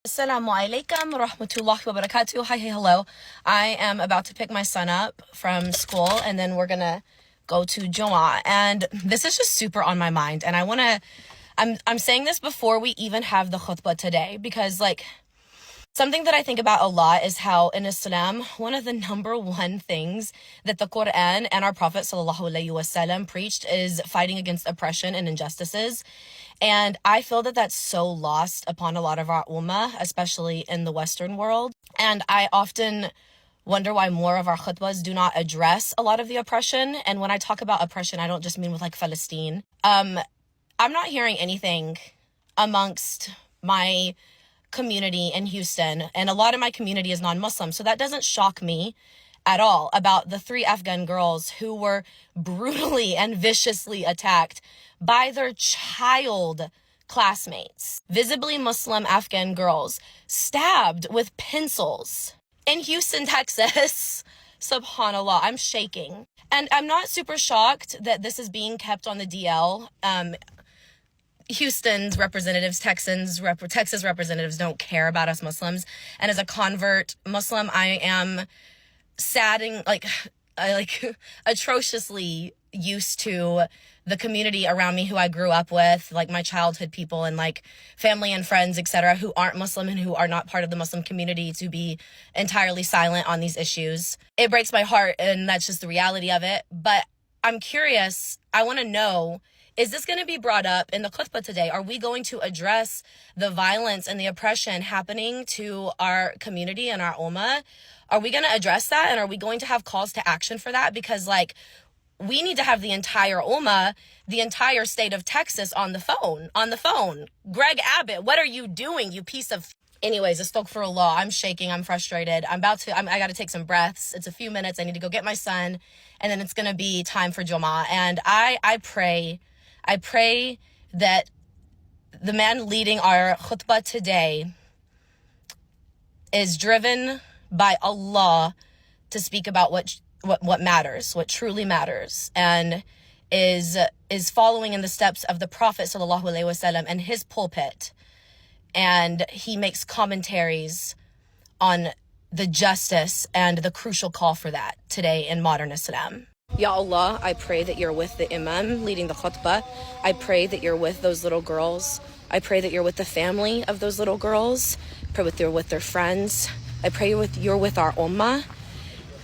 Assalamu alaikum rahmatullahi wa barakatuh. Hi, hello. I am about to pick my son up from school and then we're gonna go to Jumu'ah. And this is just super on my mind. And I'm saying this before we even have the khutbah today, because something that I think about a lot is how in Islam, one of the number one things that the Quran and our Prophet ﷺ preached is fighting against oppression and injustices. And I feel that that's so lost upon a lot of our ummah, especially in the Western world. And I often wonder why more of our khutbahs do not address a lot of the oppression. And when I talk about oppression, I don't just mean with Palestine. I'm not hearing anything amongst my community in Houston, and a lot of my community is non-Muslim, so that doesn't shock me at all, about the 3 Afghan girls who were brutally and viciously attacked by their child classmates. Visibly Muslim Afghan girls stabbed with pencils in Houston, Texas. Subhanallah, I'm shaking. And I'm not super shocked that this is being kept on the DL. Houston's representatives, Texas representatives don't care about us Muslims. And as a convert Muslim, I am sad and atrociously used to the community around me who I grew up with, like my childhood people and like family and friends, etc., who aren't Muslim and who are not part of the Muslim community, to be entirely silent on these issues. It breaks my heart, and that's just the reality of it. But I'm curious, I want to know, is this going to be brought up in the khutbah today? Are we going to address the violence and the oppression happening to our community and our ummah? Are we going to address that? And are we going to have calls to action for that? Because we need to have the entire ummah, the entire state of Texas on the phone. Greg Abbott, what are you doing, you piece of... Anyways, astaghfirullah, I'm shaking, I'm frustrated. I got to take some breaths. It's a few minutes. I need to go get my son, and then it's going to be time for Jumu'ah. And I pray that the man leading our khutbah today is driven by Allah to speak about what matters, what truly matters, and is following in the steps of the Prophet ﷺ and his pulpit. And he makes commentaries on the justice and the crucial call for that today in modern Islam. Ya Allah, I pray that you're with the imam leading the khutbah. I pray that you're with those little girls. I pray that you're with the family of those little girls. I pray that you're with their friends. I pray you're with our ummah.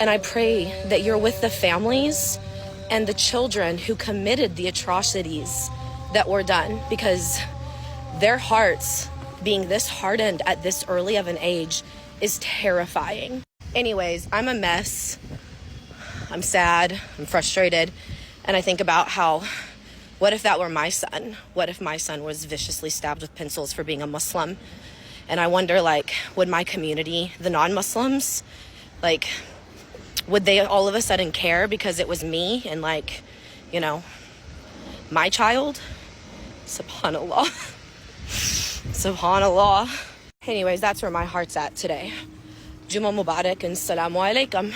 And I pray that you're with the families and the children who committed the atrocities that were done, because their hearts being this hardened at this early of an age is terrifying. Anyways, I'm a mess. I'm sad, I'm frustrated, and I think about what if that were my son? What if my son was viciously stabbed with pencils for being a Muslim? And I wonder, would my community, the non-Muslims, would they all of a sudden care because it was me and my child? Subhanallah. Subhanallah. Anyways, that's where my heart's at today. Jumu'ah Mubarak and Assalamu alaikum.